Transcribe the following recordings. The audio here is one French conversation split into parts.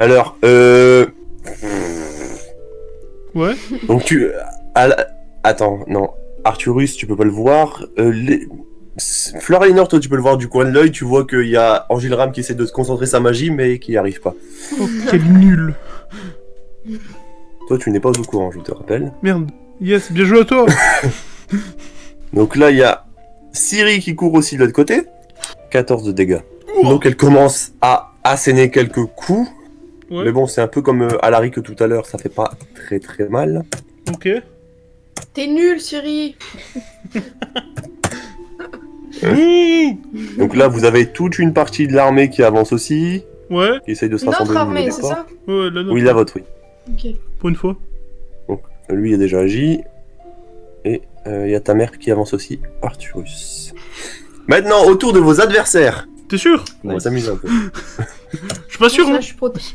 Alors, Ouais. donc attends, non. Arthurus, tu peux pas le voir. Fleur Elinor, toi, tu peux le voir du coin de l'œil. Tu vois qu'il y a Angilram qui essaie de se concentrer sa magie, mais qui n'y arrive pas. Oh, quel nul. Toi, tu n'es pas au courant, je te rappelle. Merde. Yes, bien joué à toi. Donc là, il y a Ciri qui court aussi de l'autre côté. 14 de dégâts. Donc elle commence à asséner quelques coups. Ouais. Mais bon, c'est un peu comme Alary que tout à l'heure, ça fait pas très très mal. Ok. T'es nul, Siri. Donc là, vous avez toute une partie de l'armée qui avance aussi, Ouais. qui essaye de se rassembler. Notre au niveau armée, des c'est ports. ça? Ouais, la nôtre. Oui, la vôtre, oui. Ok. Pour une fois. Lui a déjà agi. Et il y a ta mère qui avance aussi, Arthurus. Maintenant, au tour de vos adversaires. T'es sûr? On va s'amuser un peu. Je suis pas sûr, Ça, hein. je suis protégé.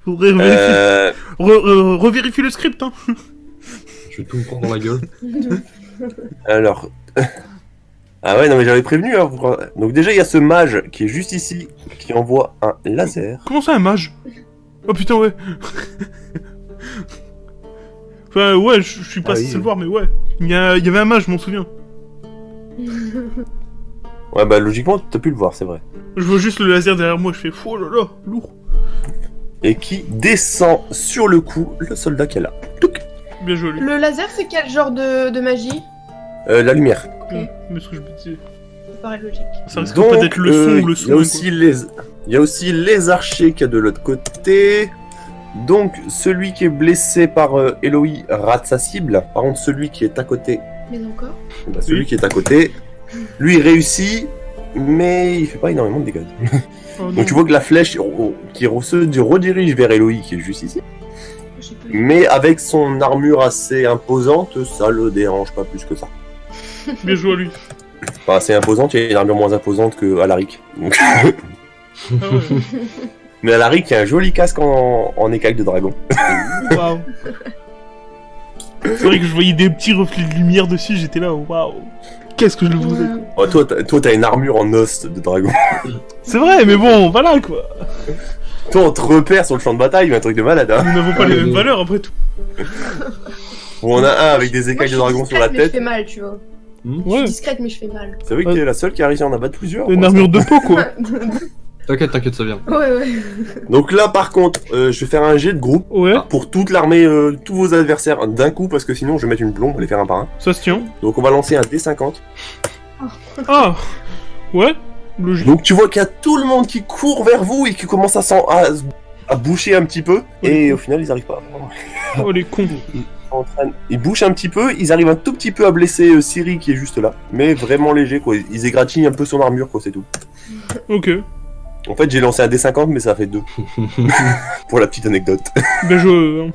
Faudrait revérifier. Revérifie le script, hein. Je vais tout me prendre dans la gueule. Alors... Ah ouais, non mais j'avais prévenu. Hein. Donc déjà, il y a ce mage qui est juste ici, qui envoie un laser. Comment ça, un mage? Oh putain, ouais. Enfin, ouais, je suis pas Ah censé oui. le voir, mais ouais. Il y avait un mage, je m'en souviens. Ouais, bah logiquement, t'as pu le voir, c'est vrai. Je vois juste le laser derrière moi, je fais oh là là, lourd. Et qui descend sur le coup le soldat qu'elle a. Touc. Bien joué, lui. Le laser, c'est quel genre de magie? La lumière. Mais ce que je me disais. Ça paraît logique. Ça risque pas d'être le son ou le son. Il y a aussi les archers qu'il y a de l'autre côté. Donc, celui qui est blessé par Eloï rate sa cible. Par contre, celui qui est à côté, Mais encore? bah, celui Oui. qui est à côté, lui réussit, mais il fait pas énormément de dégâts. Oh, non. Donc, tu vois que la flèche qui se redirige vers Eloï, qui est juste ici. J'ai pas... Mais avec son armure assez imposante, ça le dérange pas plus que ça. Bien joué à lui. Enfin, assez imposante, il y a une armure moins imposante que Alaric. Donc... Ah ouais. Mais Alaric, il y a un joli casque en écaille de dragon. Waouh. C'est vrai que je voyais des petits reflets de lumière dessus, j'étais là, waouh. Qu'est-ce que je le voulais. Oh, toi, t'as une armure en os de dragon. C'est vrai, mais bon, voilà quoi. Toi, on te repère sur le champ de bataille, mais un truc de malade, hein. Nous n'avons pas les mêmes valeurs après tout. Bon, on a un avec des Moi, écailles je de suis dragon sur la discrète, mais je tête. fais mal, tu vois. Je Ouais. suis discrète, mais je fais mal. C'est vrai que t'es la seule qui a réussi à en abattre plusieurs. Une pour armure de peau quoi. T'inquiète, t'inquiète, ça vient. Ouais, ouais. l'instant. Donc là, par contre, je vais faire un jet de groupe Ouais, pour toute l'armée, tous vos adversaires d'un coup, parce que sinon, je vais mettre une plombe, on va les faire un par un. ça se tient. Donc on va lancer un D50. Ah. Ouais. Logique. Donc tu vois qu'il y a tout le monde qui court vers vous et qui commence à boucher un petit peu. Et au final, ils arrivent pas. Oh les cons. Ils bouchent un petit peu, ils arrivent un tout petit peu à blesser Ciri qui est juste là. Mais vraiment léger quoi, ils égratignent un peu son armure quoi, c'est tout. Ok. En fait, j'ai lancé un D50, mais ça a fait 2. Pour la petite anecdote. Bien joué.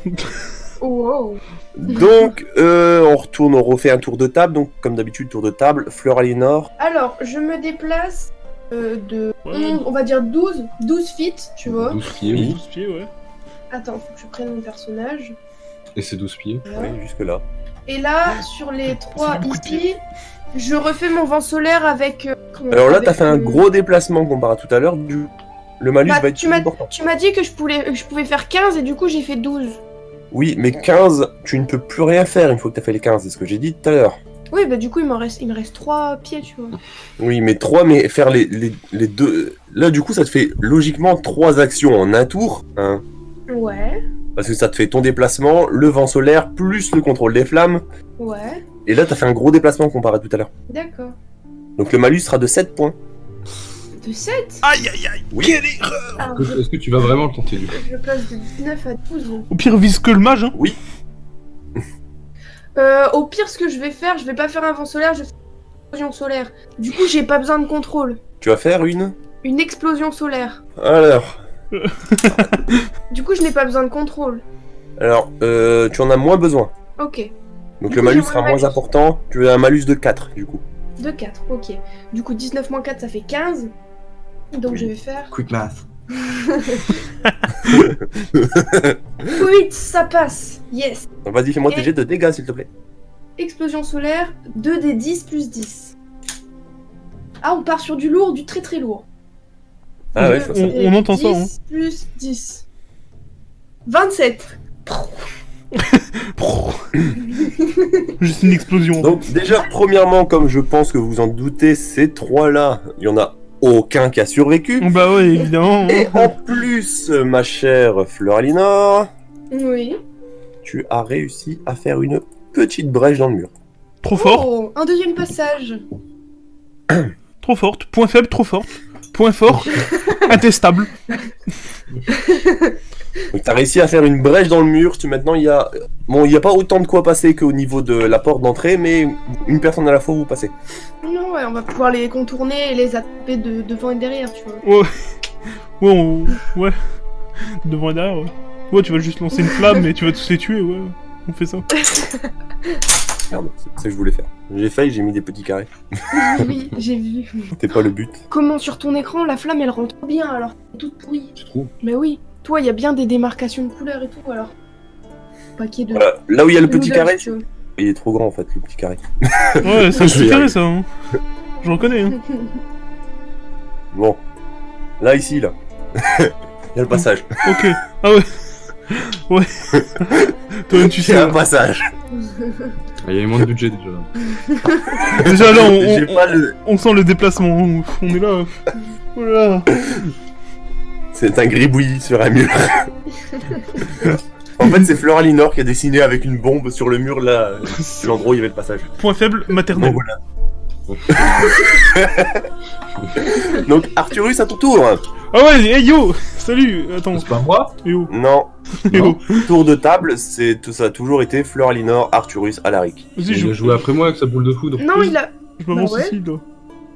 Wow. Donc, on refait un tour de table. Donc, comme d'habitude, tour de table. Fleur Aliénor. Alors, je me déplace de Ouais. 11, on va dire 12 feet, tu vois. 12 pieds, oui. 12 pieds, ouais. Attends, faut que je prenne mon personnage. Et c'est 12 pieds. Voilà. Oui, jusque là. Et là, sur les 3 beaucoup de ici, je refais mon vent solaire avec... Alors là, t'as fait un gros déplacement comparé à tout à l'heure. Le malus Bah, va être tu plus m'as important. dit que je pouvais faire 15 et du coup j'ai fait 12. Oui, mais 15, tu ne peux plus rien faire une fois que t'as fait les 15. C'est ce que j'ai dit tout à l'heure. Oui, bah du coup il me reste 3 pieds, tu vois. Oui, mais 3, mais faire les deux... Là, du coup, ça te fait logiquement 3 actions en un tour. Hein. Ouais, Parce que ça te fait ton déplacement, le vent solaire, plus le contrôle des flammes. ouais, Et là, t'as fait un gros déplacement comparé à tout à l'heure. d'accord. Donc le malus sera de 7 points. De 7? Aïe aïe aïe. Oui. Quelle erreur. Alors, Est-ce que tu vas vraiment le tenter, lui? je passe de 19 à 12. Au pire, vise que le mage, hein. Oui. Au pire, ce que je vais faire, je vais pas faire un vent solaire, je vais faire une explosion solaire. Du coup, j'ai pas besoin de contrôle. Tu vas faire une... Une explosion solaire. Alors... Du coup, je n'ai pas besoin de contrôle. Alors, tu en as moins besoin. Ok. Donc Du le coup, malus j'ai sera moins de moins malus. important. Tu as un malus de 4, du coup. De 4, ok. Du coup, 19 moins 4, ça fait 15. Donc je vais faire... Quick math. 8, ça passe. Yes. Donc vas-y, fais-moi tes Et- jets de dégâts, s'il te plaît. Explosion solaire, 2 des 10 plus 10. Ah, on part sur du lourd, du très très lourd. Ah ouais, je vois ça. On entend ça, hein. 10 plus 10. 27. Juste une explosion. Donc déjà, premièrement, comme je pense que vous en doutez, ces trois-là, il y en a aucun qui a survécu. Bah ouais, évidemment. Et en plus, ma chère Fleur Alinor, Oui. tu as réussi à faire une petite brèche dans le mur. Trop fort, Oh, un deuxième passage. trop forte. Point faible, trop forte. Point fort, intestable. Donc t'as réussi à faire une brèche dans le mur. Maintenant, il y a... Bon, il n'y a pas autant de quoi passer qu'au niveau de la porte d'entrée, mais une personne à la fois vous passez. Non, ouais, on va pouvoir les contourner et les attraper de devant et derrière, tu vois. Ouais. Ouais. Devant et derrière, ouais. Ouais, tu vas juste lancer une flamme et tu vas tous les tuer, ouais. On fait ça. Merde, c'est ce que je voulais faire. J'ai failli, j'ai mis des petits carrés. Oui, j'ai vu. C'était pas le but. Comment sur ton écran, la flamme, elle rentre bien, alors c'est toute pourrie. Tu trouves? Mais oui, toi, il y a bien des démarcations de couleurs et tout, alors. Paquet de... Voilà. Là où il y a le petit noodles, carré, tu vois. il est trop grand en fait, le petit carré. Ouais, c'est un Je vais petit y carré, arriver. ça, hein. Je reconnais, hein. Bon. Là, ici, là. Il y a le passage. Ok. Ah ouais. Ouais. Toi, tu C'est sais. un passage. Ah, il y avait moins de budget déjà. Déjà là, J'ai pas le... on sent le déplacement. On est là. Voilà. C'est un gribouillis sur un mur. En fait, c'est Fleur Alinor qui a dessiné avec une bombe sur le mur, là, l'endroit où il y avait le passage. Point faible, maternel. Donc voilà. Donc Arthurus à ton tour. Ah ouais, hey yo. Salut. Attends. C'est pas moi? Yo. Non, Yo. tour de table, ça a toujours été Fleur Alinor, Arthurus, Alaric. Vas-y, Il a joué après moi avec sa boule de foudre. Non, il a... Je m'avance Bah ouais. ici, là.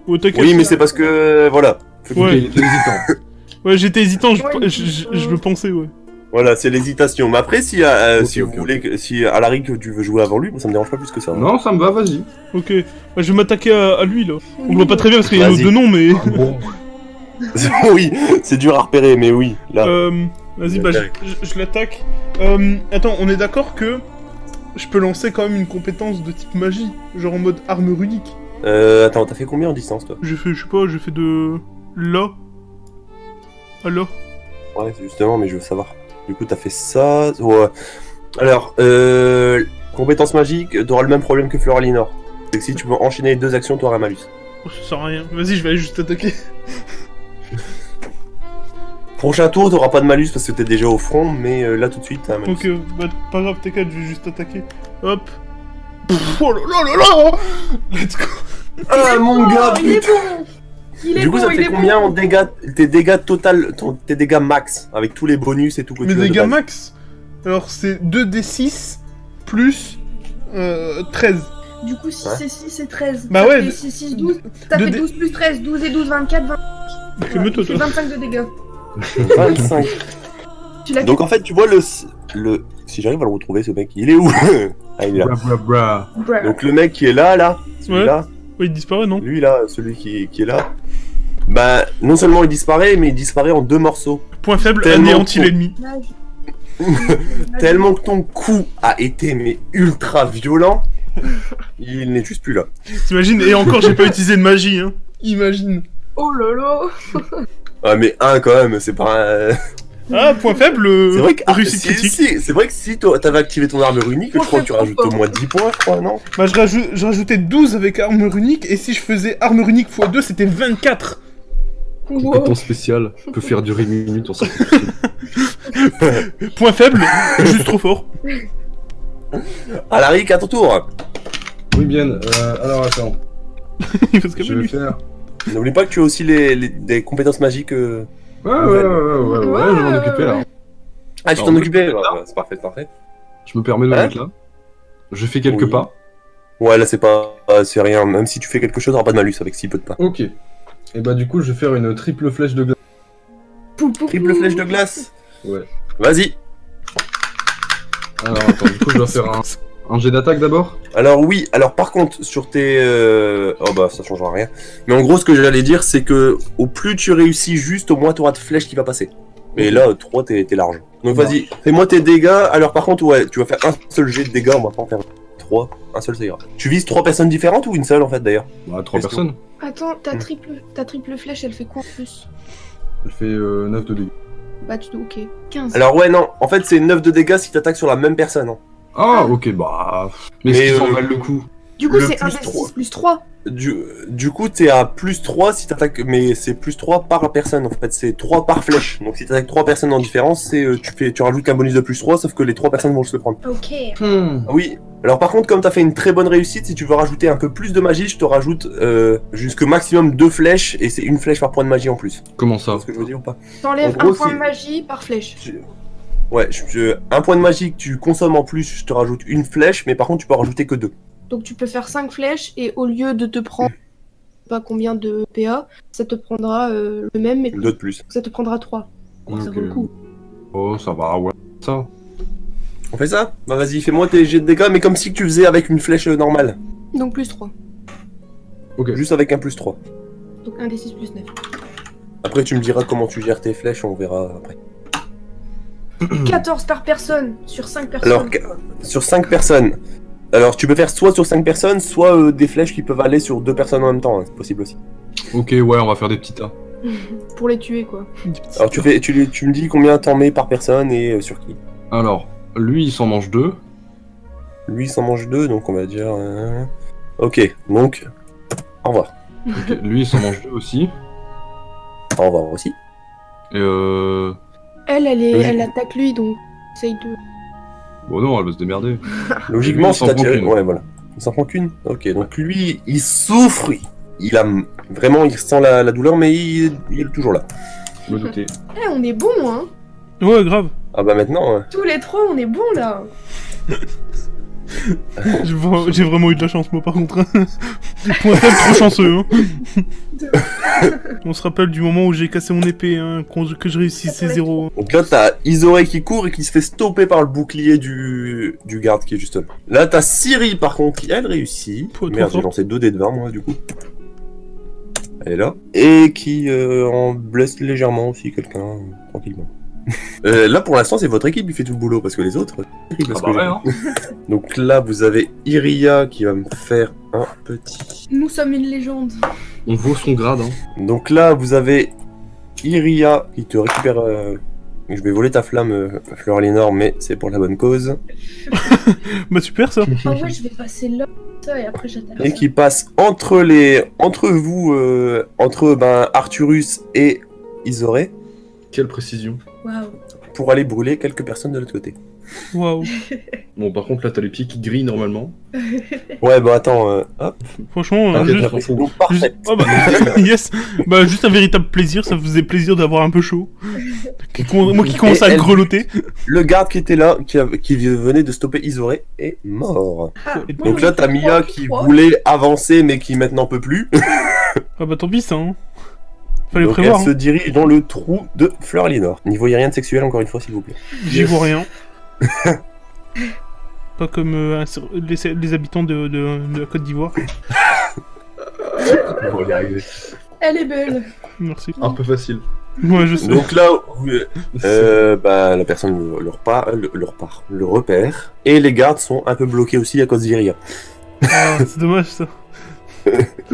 Oh, t'inquiète. Oui, mais c'est parce que voilà, Ok, Ouais. il était hésitant. Ouais, j'étais hésitant, Ouais, je le pensais, ouais. voilà, c'est l'hésitation. Mais après, si Ok, vous ok. voulez, si Alaric tu veux jouer avant lui, moi, ça me dérange pas plus que ça. Non, ça me va, vas-y. Ok. Bah, je vais m'attaquer à lui, là. On le voit pas très bien parce qu'il y a nos Vas-y. deux noms, mais... Bon, Oui, c'est dur à repérer, mais oui, là. Vas-y, bah, je l'attaque. Attends, on est d'accord que je peux lancer quand même une compétence de type magie, genre en mode arme runique. Attends, t'as fait combien en distance, toi? J'ai fait, je sais pas, j'ai fait de... là. À là. Ouais, justement, mais je veux savoir. Du coup, t'as fait ça. Ouais. Alors, compétence magique, t'auras le même problème que Fleur Alinor. C'est que si tu peux enchaîner les deux actions, t'auras un malus. Oh, ça sert à rien. Vas-y, je vais aller juste attaquer. Prochain tour, t'auras pas de malus parce que t'es déjà au front, mais là tout de suite, t'as un malus. Ok, bah, pas grave, t'inquiète, je vais juste attaquer. Hop. Pff, oh là là là là. Let's go. Ah, mon gars, Oh, il est bon. Il est Du coup, bon, ça te il fait est combien bon. en dégâts, tes dégâts total, tes dégâts max, avec tous les bonus et tout que Mes tu as de dégâts base. max. Alors, c'est 2d6 plus 13. Du coup, 6 Ouais. et 6 et 13. Bah Ça ouais, fait 6, 6, 12. T'as deux fait dé- 12 plus 13, 12 et 12, 24, 20. Calme-toi, Il fait toi. 25 de dégâts. 25. Tu l'as Donc en fait, tu vois le... Si j'arrive à le retrouver, ce mec, il est où? Ah, il est là. bra bra bra. Bruh. Donc le mec qui est là, celui-là, Ouais, il disparaît, non? lui là, celui qui est là, bah non seulement il disparaît, mais il disparaît en deux morceaux. Point faible, Tellement anéantit trop. l'ennemi. Tellement que ton coup a été mais ultra violent, il n'est juste plus là. T'imagines? Et encore, j'ai pas utilisé de magie, hein. Imagine. Oh lolo. Ah mais un quand même, c'est pas un... Ah, point faible, C'est vrai que réussite critique. c'est vrai que si t'avais activé ton arme runique, je crois que tu rajoutes au moins 10 points, je crois, non? Bah, je rajoutais 12 avec arme runique, et si je faisais arme runique x2, c'était 24. Wow. Compétence spéciale. Peut faire durer une minute en sortie. Point faible, juste trop fort. Alaric, à ton tour. Oui, bien. Alors attends. Il fait ce qu'il Je veut, vais lui. faire. N'oublie pas que tu as aussi des compétences magiques. Ouais, je vais m'en occuper là. Ah, tu Alors, t'en moi, occupais? je peux Ouais, faire ouais, c'est parfait, parfait. Je me permets de me Hein mettre là. Je fais quelques Oui. pas. Ouais, là c'est pas... c'est rien, même si tu fais quelque chose, t'auras pas de malus avec si peu de pas. Ok. Et bah du coup, je vais faire une triple flèche de glace. Pou, pou, Triple pou. flèche de glace. Ouais. Vas-y. Alors attends, du coup, je dois faire un jet d'attaque d'abord. Alors oui, alors par contre, sur tes... Oh bah ça changera rien. Mais en gros, ce que j'allais dire, c'est que au plus tu réussis juste, au moins t'auras de flèche qui va passer. Mais là, 3, t'es large. Donc vas-y, fais-moi tes dégâts. Alors par contre, ouais, tu vas faire un seul jet de dégâts, on va pas en faire 3. Un seul, ça ira. Tu vises 3 personnes différentes ou une seule en fait d'ailleurs? Bah, 3 Qu'est-ce personnes. Attends, ta triple flèche, elle fait quoi en plus? Elle fait 9 de dégâts. Bah, tu dois. Ok. 15. Alors ouais, non, en fait c'est 9 de dégâts si t'attaques sur la même personne. Hein. Ah, ok, bah... Mais Mais, ce qui s'en valent le coup. Du coup, le c'est plus 1 des 3. 6 plus 3. Du coup, t'es à plus 3 si t'attaques, mais c'est plus 3 par personne, en fait, c'est 3 par flèche. Donc si t'attaques 3 personnes en différence, c'est tu rajoutes qu'un bonus de plus 3, sauf que les 3 personnes vont se le prendre. Ok. Ah oui, alors par contre, comme t'as fait une très bonne réussite, si tu veux rajouter un peu plus de magie, je te rajoute jusque maximum 2 flèches, et c'est une flèche par point de magie en plus. Comment C'est ça? ce que je veux dire ou pas? T'enlèves En gros, un point si- de magie par flèche. Ouais, un point de magie que tu consommes en plus, je te rajoute une flèche, mais par contre tu peux en rajouter que 2. Donc tu peux faire 5 flèches et au lieu de te prendre pas combien de PA, ça te prendra le même, mais 2 de plus. ça te prendra 3. Donc ça Ok. vaut le coup. Oh, ça va, ouais. Ça. On fait ça? Bah vas-y, fais-moi tes jets de dégâts, mais comme si tu faisais avec une flèche normale. Donc plus 3. Ok. Juste avec un plus 3. Donc 1 des 6 plus 9. Après tu me diras comment tu gères tes flèches, on verra après. 14 par personne sur 5 personnes. Alors, sur 5 personnes. Alors, tu peux faire soit sur 5 personnes, soit des flèches qui peuvent aller sur 2 personnes en même temps, hein, c'est possible aussi. Ok, ouais, on va faire des petits tas. Pour les tuer, quoi. Alors, tu me dis combien t'en mets par personne et sur qui. Alors, lui, il s'en mange 2. Lui, il s'en mange 2, donc on va dire... Ok, donc... Au revoir. Ok, lui, il s'en mange 2 aussi. Au revoir aussi. Et Elle Oui. elle attaque lui, donc essaye de... Bon, non, elle va se démerder. Logiquement, Lui, il si s'en t'as prend tiré... qu'une. Ouais, voilà. Il s'en prend qu'une. Ok, donc lui, il souffre. Il a... Vraiment, il ressent la douleur, mais il est toujours là. Je me doutais. Eh, on est bon, hein. Ouais, grave. Ah bah maintenant... Tous les 3, on est bon, là. J'ai vraiment eu de la chance, moi, par contre. Point faible, trop chanceux. Hein. On se rappelle du moment où j'ai cassé mon épée, hein, que je réussissais 0. Donc là, t'as Isoré qui court et qui se fait stopper par le bouclier du garde qui est juste là. Là, t'as Ciri par contre qui, elle, réussit. Trop Merde, j'ai fort. lancé 2 dés de 20 moi, du coup. Elle est là. Et qui en blesse légèrement aussi quelqu'un, tranquillement. Là, pour l'instant, c'est votre équipe qui fait tout le boulot, parce que les autres... Ah bah ouais, hein. Donc là, vous avez Iria qui va me faire un petit... Nous sommes une légende. On vaut son grade, hein. Donc là, vous avez Iria qui te récupère... Je vais voler ta flamme, Fleur Lénore, mais c'est pour la bonne cause. Bah super, ça. Ah ouais, je vais passer là, ça, et après j'attaque Et ça. qui passe entre vous, entre Arturus et Isoré, Quelle précision. Waouh. pour aller brûler quelques personnes de l'autre côté. Waouh. Bon, par contre, là, t'as les pieds qui grillent normalement. Ouais, bah attends, hop. Franchement, Ah, Ok, juste... t'as pas faux. Donc parfait. Oh bah, yes. Bah, juste un véritable plaisir, ça faisait plaisir d'avoir un peu chaud. Moi qui commence Et à elle- grelotter. Le garde qui était là, qui venait de stopper Isoré, est mort. Ah, Et moi, Donc j'en là, ai t'as fait Mia 3, qui 3. voulait avancer, mais qui maintenant peut plus. Ah bah tant pis, ça, hein. Fallait Donc prévoir, elle se hein. dirige dans le trou de Fleur Lénore. N'y voyez rien de sexuel, encore une fois, s'il vous plaît. J'y vois rien. Pas comme les habitants de la Côte d'Ivoire. On va y arriver. Elle est belle. Merci. Un peu facile. Ouais, je sais. Donc là, bah, la personne le repère. Et les gardes sont un peu bloqués aussi à cause d'Iria. Ah, c'est dommage, ça.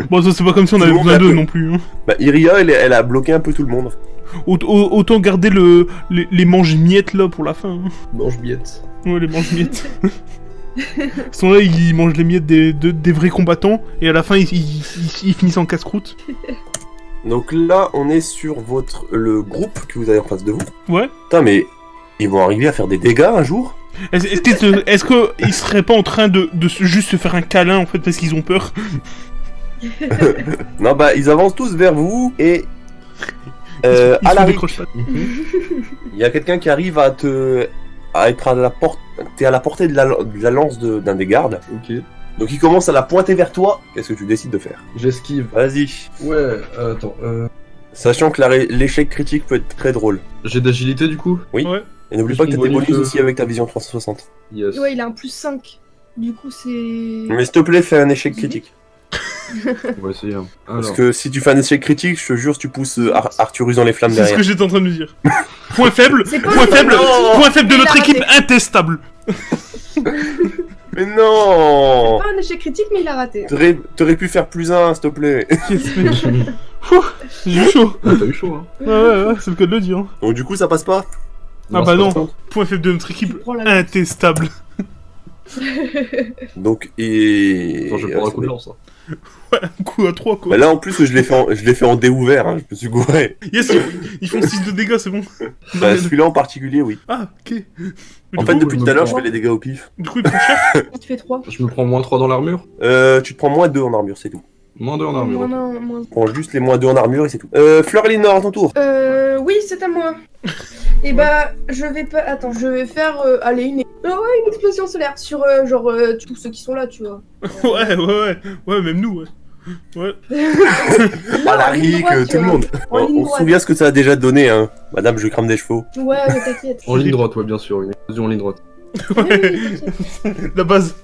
Bon, ça, c'est pas comme si on Tout avait le monde besoin a d'eux peu. non plus. Hein. Bah, Iria, elle a bloqué un peu tout le monde. Autant garder les mange-miettes là pour la fin. Hein. Mange biette. Ouais, les mange-miettes. Ils sont là, ils mangent les miettes des vrais combattants, et à la fin, ils finissent en casse-croûte. Donc là, on est sur le groupe que vous avez en face de vous. Ouais. Putain, mais ils vont arriver à faire des dégâts un jour? Est-ce qu'ils seraient pas en train de juste se faire un câlin, en fait, parce qu'ils ont peur? Non, bah, ils avancent tous vers vous et... Ils à se la décrochent pas. il y a quelqu'un qui arrive à être à la porte... T'es à la portée de la lance d'un des gardes. Ok. Donc il commence à la pointer vers toi. Qu'est-ce que tu décides de faire? J'esquive. Vas-y. Ouais, attends. Sachant que l'échec critique peut être très drôle. J'ai d'agilité du coup. Oui. Ouais. Et n'oublie Plus pas que t'as mon des bonus bonus de- aussi avec ta vision 360. Yes. Ouais, il a un plus 5. Du coup, c'est... Mais s'il te plaît, fais un échec critique. On va essayer. Hein. Alors, Parce que si tu fais un échec critique, je te jure, tu pousses Arturus dans les flammes C'est ce derrière. que j'étais en train de me dire. Point faible, C'est pas point un faible, Non. point faible de Il notre a équipe raté. intestable. Mais non! Pas un échec critique, mais il a raté. T'aurais pu faire plus un, s'il te plaît. Yes, mec. J'ai eu chaud. Ah, t'as eu chaud, hein. Ouais, c'est le cas de le dire. Hein. Donc du coup, ça passe pas. Ah bah c'est non. pas ça. Point faible de notre Tu équipe, prends la intestable. Donc, et... Attends, je vais prendre un coup de lance. Hein. Ouais, un coup à 3 quoi. Bah là, en plus, je l'ai fait en dé ouvert, hein, je me suis gouré. Yes, ils font 6 de dégâts, c'est bon. Bah, celui-là en particulier, oui. Ah, ok. Mais En du fait, coup, depuis je tout me à l'heure, je prends- fais les dégâts au pif. du coup, il prend cher. Il te fait 3. Je me prends moins 3 dans l'armure. Tu te prends moins 2 en armure, c'est tout. Moins 2 en armure. Moins ok. un, moins... Tu prends juste les moins 2 en armure et c'est tout. Fleur Elinor, à ton tour. Oui, c'est à moi. Et bah, je vais pas... Attends, je vais faire... allez, une explosion solaire sur, tous ceux qui sont là, tu vois. Ouais, même nous, ouais. Ouais. Ah, la en ligne Rick, droite, tout le tu monde. En ligne On se droite. souvient ce que ça a déjà donné, hein. Madame, je crame des chevaux. vois. Ouais, mais t'inquiète. En ligne droite, ouais, bien sûr. Une explosion en ligne droite. Oui, t'inquiète. La base.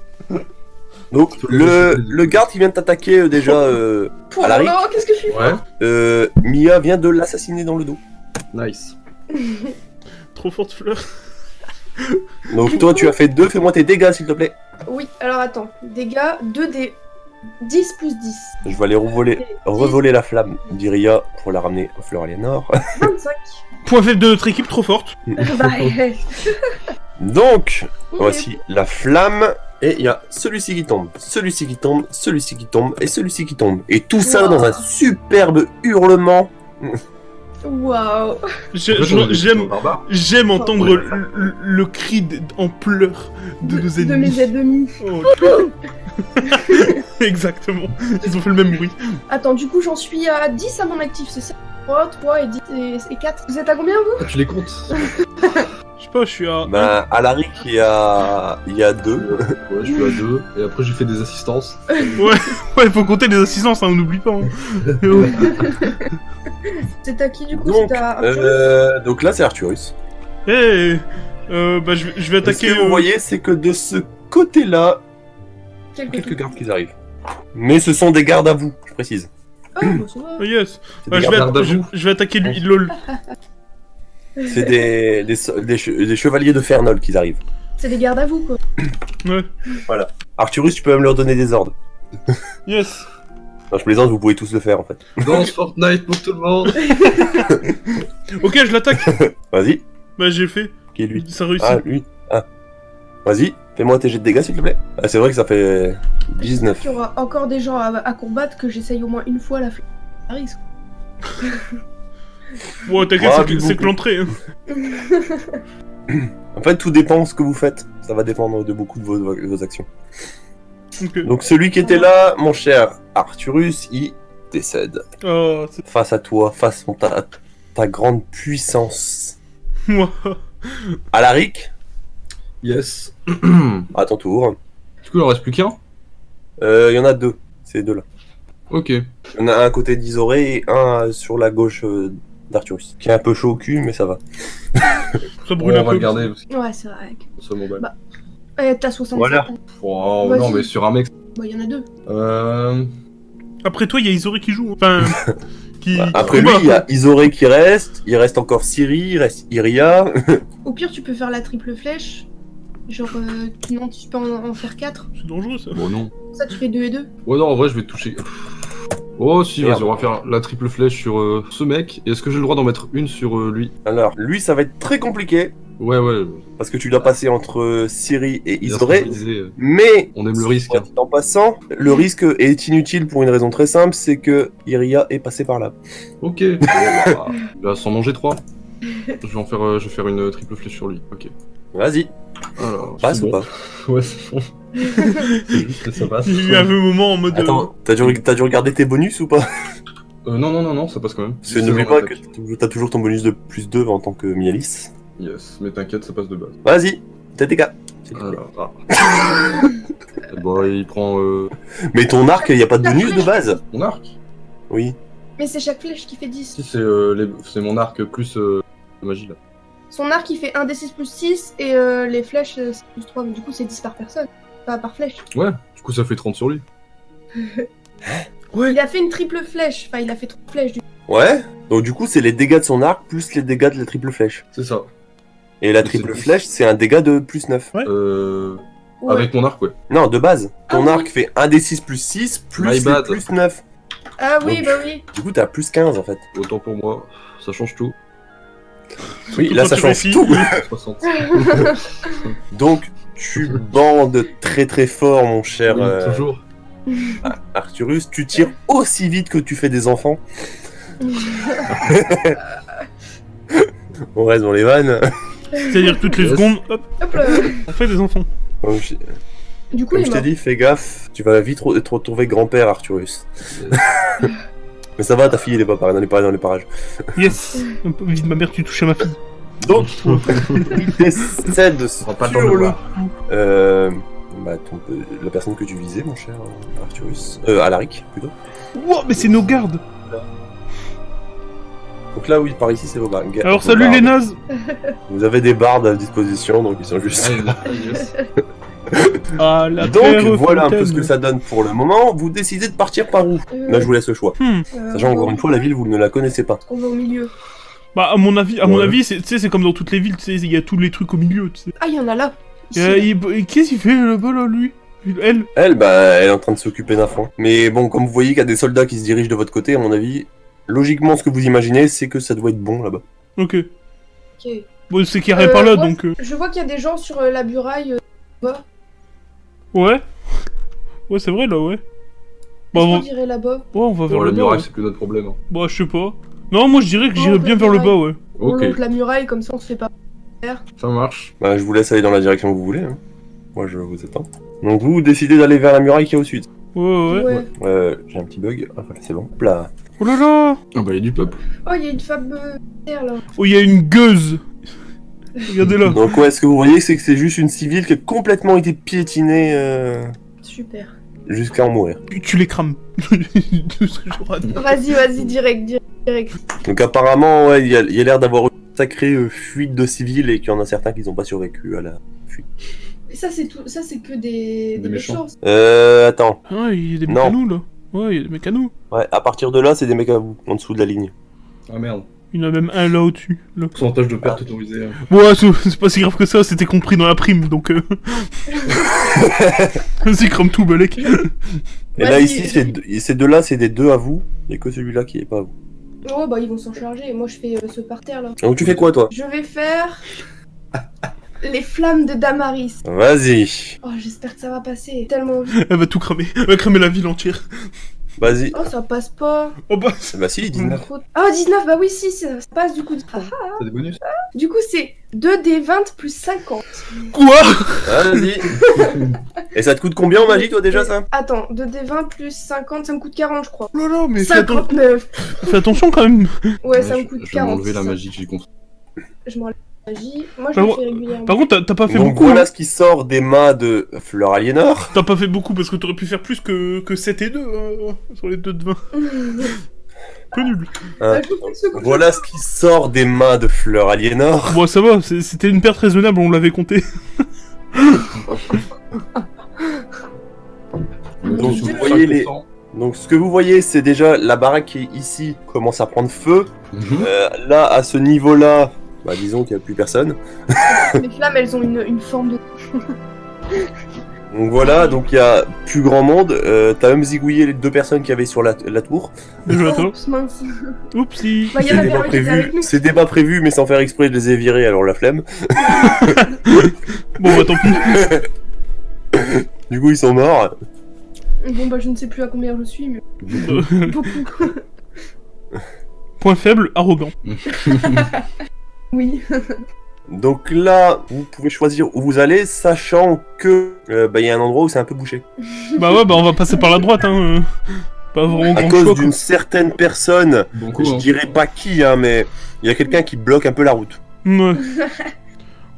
Donc, le garde qui vient de t'attaquer, déjà, Pour À la Rick. non, qu'est-ce que je suis Ouais. Mia vient de l'assassiner dans le dos. Nice. Trop forte fleur. Donc, toi, tu as fait 2, fais-moi tes dégâts, s'il te plaît. Oui, alors attends. Dégâts, 2D. 10 plus 10. Je vais aller revoler la flamme d'Iria pour la ramener à Fleur Elinor. 25. Point faible de notre équipe, trop forte. Bah, Donc, ok. voici la flamme. Et il y a celui-ci qui tombe, celui-ci qui tombe, celui-ci qui tombe et celui-ci qui tombe. Et tout ça Wow. dans un superbe hurlement. Waouh. J'aime entendre le cri en pleurs de nos De ennemis. mes ennemis. Oh, exactement. Ils ont fait le même bruit. Attends, du coup, j'en suis à 10 à mon actif, c'est ça 3 et 10 et 4. Vous êtes à combien, vous Tu les comptes? Je sais pas, je suis à. Ben, à la Rick, il y a 2. Ouais, je suis à 2. Et après, j'ai fait des assistances. Ouais, faut compter les assistances, hein, on n'oublie pas. Hein. Oh. C'est à qui, du coup? Donc, C'est à Arthur donc là, c'est Arthurus. Eh, bah, je vais Ce attaquer. que vous voyez, c'est que de ce côté-là, Quel quelques côté gardes qui arrivent. Mais ce sont des gardes à vous, je précise. Ah, bah, ça va. Oh, yes. C'est Bah, des je, gardes vais, à je, vous. je vais attaquer lui, lol. C'est des chevaliers de Fernol qui arrivent. C'est des gardes à vous, quoi. Ouais. Arthurus, tu peux même leur donner des ordres. Yes. Non, je plaisante, vous pouvez tous le faire en fait. Danse Fortnite pour tout le monde. Ok, je l'attaque. Vas-y. Bah, j'ai fait. Qui est lui? Ça réussit. Ah, lui. Ah. Vas-y, fais-moi tes jets de dégâts s'il te plaît. Ah, c'est vrai que ça fait 19. Il y aura encore des gens à combattre que j'essaye au moins une fois la flamme. Ça risque. Ouais, t'inquiète, Ah, c'est que l'entrée. Hein. En fait, tout dépend de ce que vous faites. Ça va dépendre de beaucoup de vos actions. Ok. Donc, celui qui était là, mon cher Arthurus, il décède. Oh, c'est Face à toi, face à ta grande puissance. moi. Alaric, Yes. à ton tour. Du coup, il en reste plus qu'un. Il y en a 2. Ces deux-là. Ok. Il y en a un à côté d'Isoré et un sur la gauche d'Arthurus. Qui est un peu chaud au cul, mais ça va. Ça Bon, brûle un on va peu. le garder parce que Ouais, c'est vrai. ça m'emballe. Bah. T'as 67 Voilà. ans. Wow, Vas-y. non, mais sur un mec. Bah, il y en a 2. Après toi, il y a Isori qui joue. Enfin, qui. Bah, après qui lui, combat. il y a Isoré qui reste. Il reste encore Ciri, il reste Iria. Au pire, tu peux faire la triple flèche. Genre, non, tu peux en faire 4. C'est dangereux ça. Bon, non. Ça, tu fais 2 et 2. Ouais, non, en vrai, je vais te toucher. Oh, si, Merde. vas-y, on va faire la triple flèche sur ce mec. Et est-ce que j'ai le droit d'en mettre une sur lui? Alors, lui, ça va être très compliqué. Ouais, ouais. Parce que tu dois passer entre Ciri et bien Isoré. ce que je disais, Mais, on aime le risque. soit Hein. dit en passant, le risque est inutile pour une raison très simple, c'est que Iria est passée par là. Ok. Bon, bah, il va s'en manger 3. Je vais faire une triple flèche sur lui. Ok. Vas-y, Alors, passe c'est ou bon. pas? Ouais, c'est bon. C'est juste que ça passe. Il y a eu un moment en mode. Attends, t'as dû regarder tes bonus ou pas? Non, ça passe quand même. Parce que n'oublie pas que t'as toujours ton bonus de plus 2 en tant que Mialis. Yes, mais t'inquiète, ça passe de base. Vas-y, tes dégâts. Alors, ah. Bon, il prend Mais ton arc, y a pas de bonus de base? mon arc. Oui. Mais c'est chaque flèche qui fait 10. Si, c'est mon arc plus magie là. Son arc, il fait 1 d6 plus 6 et les flèches, c'est plus 3. Mais du coup, c'est 10 par personne. Pas par flèche. Ouais, du coup ça fait 30 sur lui. Ouais. Il a fait une triple flèche. Enfin, il a fait 3 flèches du coup. Ouais. Donc du coup, c'est les dégâts de son arc plus les dégâts de la triple flèche. C'est ça. Et la Et triple c'est- flèche, c'est un dégât de plus 9. Ouais. Ouais. Avec mon arc, ouais. Non, de base. Ton Ah oui. arc fait 1d6 plus 6 plus My les bad. plus 9. Ah oui, Donc, bah oui. Du coup, t'as plus 15 en fait. Autant pour moi, ça change tout. Oui, Surtout là quand ça tu change réussis. tout. 60. Donc, tu bandes très fort, mon cher Oui, toujours. Arcturus. Tu tires aussi vite que tu fais des enfants. On reste dans les vannes. C'est-à-dire toutes les Yes. secondes, hop, Hop là. on fait des enfants. Comme je, Du coup, comme il je est t'ai mort. dit, fais gaffe. Tu vas vite te retrouver grand-père, Arcturus. Mais ça va, ta fille, elle est pas pareille dans les parages. Yes. Un peu vite, ma mère, tu touches à ma fille. Donc, il décède On va pas sur le le voir. la personne que tu visais, mon cher Arcturus. Alaric, plutôt. Wow, mais c'est nos gardes. Donc là, oui, par ici, c'est vos bardes. Alors salut les nazes. Vous avez des bardes à disposition, donc ils sont juste... Yes. Ah, la Donc, terre voilà un peu fontaine. ce que ça donne pour le moment. Vous décidez de partir par où? Là, je vous laisse le choix. Sachant encore une fois, la ville, vous ne la connaissez pas. On va au milieu. Bah, à mon avis, Ouais. c'est, tu sais, c'est comme dans toutes les villes, tu sais, il y a tous les trucs au milieu, tu sais. Ah, il y en a là. Ici, Et qu'est-ce qu'il fait là-bas, là, lui? Elle? Elle, bah, elle est en train de s'occuper d'un front. Mais bon, comme vous voyez qu'il y a des soldats qui se dirigent de votre côté, à mon avis, logiquement, ce que vous imaginez, c'est que ça doit être bon là-bas. Ok. Ok. Bon, c'est qu'il y a rien par là, ouais. donc... Je vois qu'il y a des gens sur la muraille. Là-bas. Ouais. Ouais, c'est vrai, là, ouais. Bah, Est-ce on qu'on va... dirait là-bas. Ouais, on va vers Bon, le la bas. muraille, Ouais. c'est plus notre problème. Hein. Bah, je sais pas. Non, moi, je dirais que Non, j'irais on bien peut vers le muraille. bas, ouais. Ok, Donc la muraille, comme ça, on se fait pas. ça marche. Bah, je vous laisse aller dans la direction que vous voulez. Hein. Moi, je vous attends. Donc, vous décidez d'aller vers la muraille qui est au sud. Ouais. J'ai un petit bug. Ah, voilà, c'est bon. Hop là. Oh là là. Ah bah, il y a du peuple. Oh, il y a une femme terre là. Oh, il y a une gueuse. Regardez-là. Donc, ouais, ce que vous voyez, c'est que c'est juste une civile qui a complètement été piétinée Super. jusqu'à en mourir. Tu les crames. Tout ce que j'aurais à dire. Vas-y, direct. Donc, apparemment, ouais, il y a l'air d'avoir une sacrée fuite de civils et qu'il y en a certains qui n'ont pas survécu à la fuite. Mais ça, c'est tout. Ça, c'est que des méchants. méchants. Attends. Ah, il y a des mecs Non. à nous, là. Ouais, il y a des mecs à nous. Ouais, à partir de là, c'est des mecs à vous, en dessous de la ligne. Ah merde. Il y en a même un là au-dessus. Là. Pourcentage de perte autorisé. Hein. Ouais, c'est pas si grave que ça, c'était compris dans la prime, donc... Vas-y, crame tout, Balek. Et là, Vas-y. ici, ces deux-là, c'est des deux à vous. Il n'y a que celui-là qui est pas à vous. Oh, bah, ils vont s'en charger. Moi, je fais ce parterre là. Donc, tu fais quoi, toi? Je vais faire. Les flammes de Damaris. Vas-y. Oh, j'espère que ça va passer. Tellement vite. Elle va tout cramer. Elle va cramer la ville entière. Vas-y. Oh, ça passe pas. Oh bah... Bah si, 19. Trop- Ah, 19, bah oui, si, ça passe du coup. Ah, T'as des bonus? du coup, c'est 2d20 plus 50. Quoi? Vas-y. Et ça te coûte combien en magie, toi, déjà, ça? Attends, 2d20 plus 50, ça me coûte 40, je crois. Oh là là, mais fais, 59. fais attention quand même. Ouais, ça me je coûte vais 40. m'enlever la magie que j'ai construite. Je m'enlève la magie. Moi, je Par le contre- fais régulièrement. Par contre, t'as pas fait Donc, beaucoup. voilà hein. ce qui sort des mains de Fleur Aliénor. T'as pas fait beaucoup parce que t'aurais pu faire plus que 7 et 2 sur les 2 de 20. Peu nul. Hein. Je prends ce coup. Voilà ce qui sort des mains de Fleur Aliénor. Bon, ça va, c'était une perte raisonnable, on l'avait compté. Donc, Je vous dirais- voyez les... Donc, ce que vous voyez, c'est déjà la baraque qui est ici commence à prendre feu. Mhm. Là, à ce niveau-là, bah, disons qu'il n'y a plus personne. Les flammes, elles ont une forme de. Donc voilà, donc il y a plus grand monde. T'as même zigouillé les deux personnes qui avaient sur la tour. Déjà, toi. Oups, mince. Oupsie. Bah, il y en C'était avait pas un qui était avec prévu. nous. C'était pas prévu, mais sans faire exprès, je les ai virés, alors la flemme. Bon, bah tant pis. Du coup, ils sont morts. Bon, bah, je ne sais plus à combien je suis, mais beaucoup. Point faible, arrogant. Oui. Donc là, vous pouvez choisir où vous allez, sachant que bah, il y a un endroit où c'est un peu bouché. Bah ouais, bah on va passer par la droite, hein. Pas vraiment À grand cause choix, d'une certaine personne, Bon coup, je hein. dirais pas qui, hein, mais il y a quelqu'un qui bloque un peu la route. quoi. Ouais.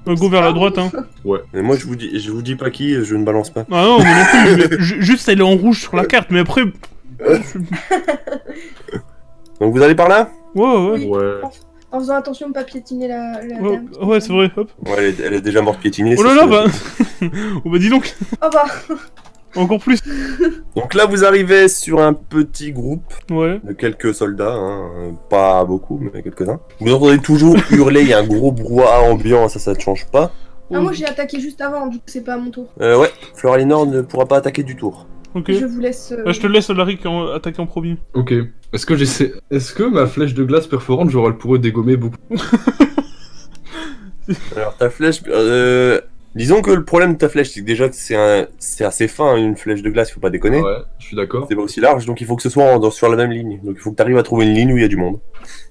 On va go vers la droite, hein. Mais moi, je vous dis pas qui, je ne balance pas. Ah non, moi non plus. Mais juste, elle est en rouge sur la carte, mais après. Donc vous allez par là? Ouais. Oui. Ouais. En faisant attention de ne pas piétiner la Ouais, dame. ouais, c'est vrai, hop. Ouais, elle est déjà morte piétinée. Oh c'est là là, sûr. bah. Oh bah dis donc, Oh bah, encore plus. Donc là, vous arrivez sur un petit groupe Ouais. de quelques soldats, hein, pas beaucoup, mais quelques-uns. Vous entendez toujours hurler, il y a un gros brouhaha ambiant, ça ne change pas. ah, moi j'ai attaqué juste avant, du coup c'est pas à mon tour. Ouais, Fleur Aliénor ne pourra pas attaquer du tour. Ok. Je vous laisse. Bah, je te laisse Alaric attaquer en premier. Ok. Est-ce que ma flèche de glace perforante, j'aurai le pourrait dégommer beaucoup? Alors ta flèche, disons que le problème de ta flèche, c'est que déjà que c'est assez fin, une flèche de glace, faut pas déconner. Ouais, je suis d'accord. C'est pas aussi large, donc il faut que ce soit sur la même ligne. Donc il faut que tu arrives à trouver une ligne où il y a du monde.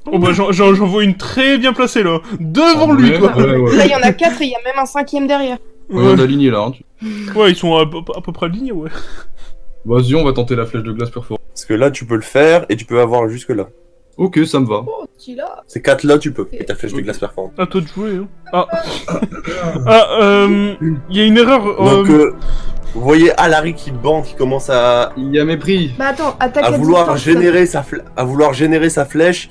Oh bah j'en vois une très bien placée là. Devant lui Ouais, quoi. ouais. Là, il y en a 4 et il y a même un 5ème derrière. Ouais, on a aligné là. Hein. Ouais, ils sont à peu près alignés, ouais. Vas-y, on va tenter la flèche de glace perforante. Parce que là, tu peux le faire et tu peux avoir jusque là. Ok, ça me va. Oh, petit là. Ces 4 là, tu peux. Et ta flèche de glace perforante. À toi de jouer, hein. Il y a une erreur. Donc, vous voyez Alaric qui bande, qui commence à Il y a mépris. Bah attends, attaque à vouloir distance. générer sa flèche.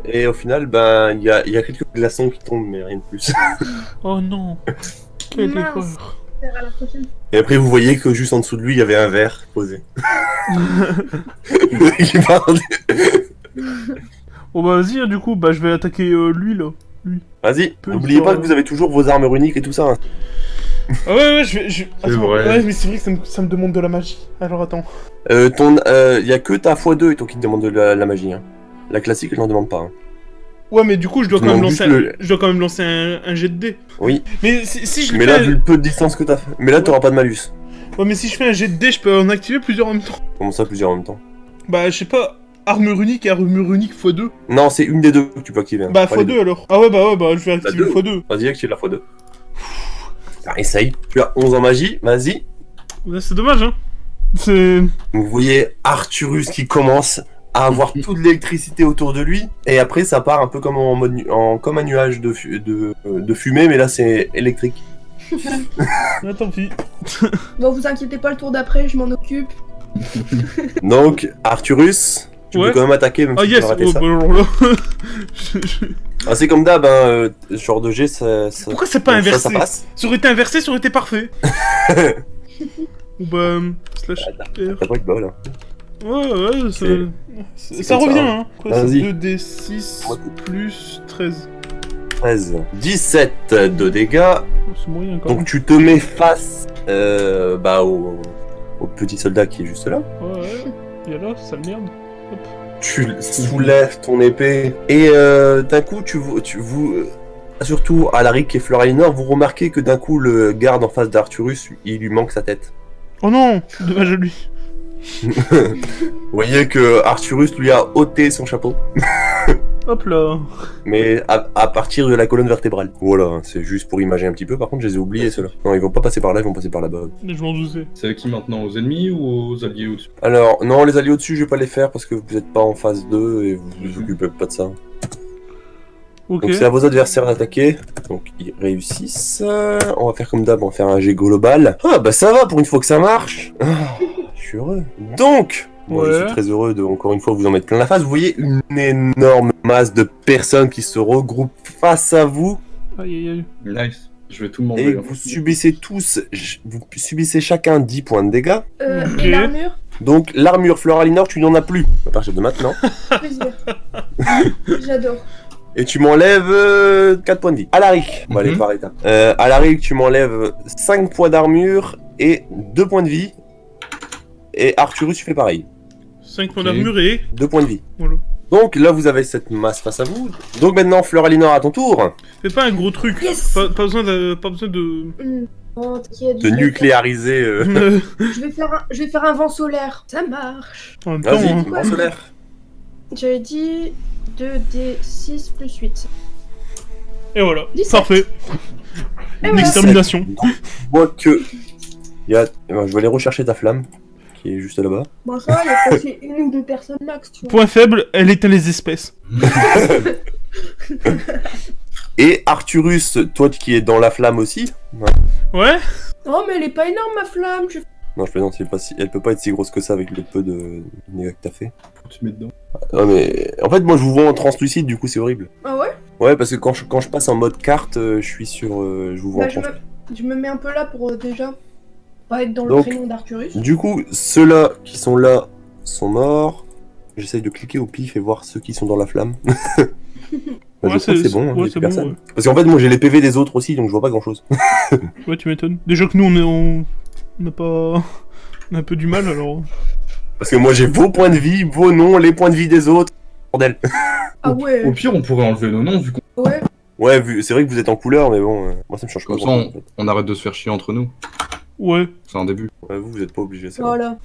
Et au final, ben, il y a quelques glaçons qui tombent, mais rien de plus. Oh non. Quelle Mince. erreur. À la prochaine. Et après, vous voyez que juste en dessous de lui, il y avait un verre posé. Il parle. Bon bah vas-y, hein, du coup, bah je vais attaquer lui là. Vas-y, Peu n'oubliez pas fort. que vous avez toujours vos armes uniques et tout ça. Hein. Ah ouais, je... Attends, vrai. Ouais, mais c'est vrai que ça me demande de la magie. Alors attends. Y a que ta x2 et toi qui te demande de la magie. Hein. La classique, elle n'en demande pas. Hein. Ouais, mais du coup, je dois Tu quand même demandes lancer, juste je dois quand même lancer un jet de dés. Oui, Mais si je le mais fais... là, vu le peu de distance que t'as fait. Mais là, t'auras pas de malus. Ouais, mais si je fais un jet de dés, je peux en activer plusieurs en même temps. Comment ça, plusieurs en même temps? Bah, je sais pas, armure unique et armure unique x2. Non, c'est une des deux que tu peux activer. hein. Bah, Pas les deux. x2 alors. Ah ouais, bah, je vais activer deux. x2. Vas-y, active la x2. Ah, essaye. Tu as 11 en magie, vas-y. Ouais, c'est dommage, hein. C'est... Vous voyez Arthurus qui commence à avoir toute l'électricité autour de lui. Et après, ça part un peu comme en mode comme un nuage de fumée, mais là, c'est électrique. Ah, tant pis. Bon, vous inquiétez pas, le tour d'après, je m'en occupe. Donc, Arthurus, tu Ouais. peux quand même attaquer, même Ah si tu yes, peux rater oh, ça. bah alors là... je- Ah, c'est comme d'hab, hein, ce genre de jet, ça... Pourquoi c'est pas ça inversé passe. Ça aurait été inversé, ça aurait été parfait. Ou bah... Slash R. T'as pas eu de bol, hein. Ouais, ça... c'est Ça comme revient, ça, hein. Quoi, c'est Vas-y. 2d6 plus 13. 13. 17 de dégâts. Oh, c'est moyen quand même. Donc tu te mets face au petit soldat qui est juste là. Ouais, et là, sale merde. Hop. Tu soulèves ton épée et d'un coup surtout Alaric et Floralinor, vous remarquez que d'un coup le garde en face d'Arthurus, il lui manque sa tête. Oh non, dommage à lui. Vous voyez que Arthurus lui a ôté son chapeau, Hop là. mais à partir de la colonne vertébrale. Voilà, c'est juste pour imager un petit peu. Par contre, je les ai oubliés ceux-là. Non, ils vont pas passer par là, ils vont passer par là-bas. Je m'en doutais. C'est avec qui maintenant? Aux ennemis ou aux alliés au-dessus? Alors, non, les alliés au-dessus, je vais pas les faire parce que vous êtes pas en phase 2 et vous vous occupez pas de ça. Ok. Donc c'est à vos adversaires d'attaquer. Donc ils réussissent. On va faire comme d'hab, on va faire un jet global. Ah bah ça va pour une fois que ça marche. Ah, je suis heureux. Donc, moi je Ouais. suis très heureux de encore une fois vous en mettre plein la face. Vous voyez une énorme masse de personnes qui se regroupent face à vous Aïe aïe aïe. Nice. Je vais tout et demander. vous subissez tous, vous subissez chacun 10 points de dégâts. Ok. Et l'armure Donc l'armure Floralinor, tu n'en as plus à partir de maintenant. Plaisir. J'adore. Et tu m'enlèves 4 points de vie. Alaric, on va aller Mhm. par étapes. Alaric, tu m'enlèves 5 points d'armure et 2 points de vie. Et Arthurus, tu fais pareil. 5 points Ok. d'armure et... 2 points de vie. Voilà. Donc là, vous avez cette masse face à vous. Donc maintenant, Floralinor, à ton tour, Fais pas un gros truc. Yes. Pas besoin de... Oh, t'inquiète. de je vais nucléariser. faire- Je vais faire un vent solaire. Ça marche. En même temps, Vas-y, hein. vent solaire. J'avais dit 2d6 plus 8. Et voilà. 17. Parfait. Et Une voilà. extermination. Donc, je vois que. Je vais aller rechercher ta flamme, qui est juste là-bas. Bon, ça va, il y a passé une ou deux personnes max, tu vois. Point faible, elle éteint les espèces. Et Arthurus, toi qui es dans la flamme aussi. Ouais. Oh, mais elle est pas énorme, ma flamme. Non, je plaisante, elle peut pas être si grosse que ça avec le peu de dégâts que t'as fait. Tu te mets dedans. Non mais en fait moi je vous vois en translucide du coup c'est horrible. Ah ouais. Ouais parce que quand je passe en mode carte je suis sur je vous vois Bah, en translucide. je me mets un peu là pour déjà pas être dans le Donc- prénom d'Arthurus. Du coup ceux-là qui sont là sont morts. J'essaye de cliquer au pif et voir ceux qui sont dans la flamme. Bah, je crois que c'est bon, hein, ouais, il y a c'est plus bon, personne. ouais. Parce qu'en fait moi j'ai les PV des autres aussi donc je vois pas grand chose. Ouais, tu m'étonnes. Déjà que nous, on n'a pas... Un peu du mal alors. Parce que moi j'ai vos points de vie, vos noms, les points de vie des autres. Bordel. Ah ouais. Au pire, on pourrait enlever nos noms, vu qu'on... Ouais. Ouais, c'est vrai que vous êtes en couleur, mais bon, moi ça me change pas Comme ça, grand-chose, en fait. on arrête de se faire chier entre nous. Ouais. C'est un début. Ouais, vous êtes pas obligés, c'est vrai. Voilà.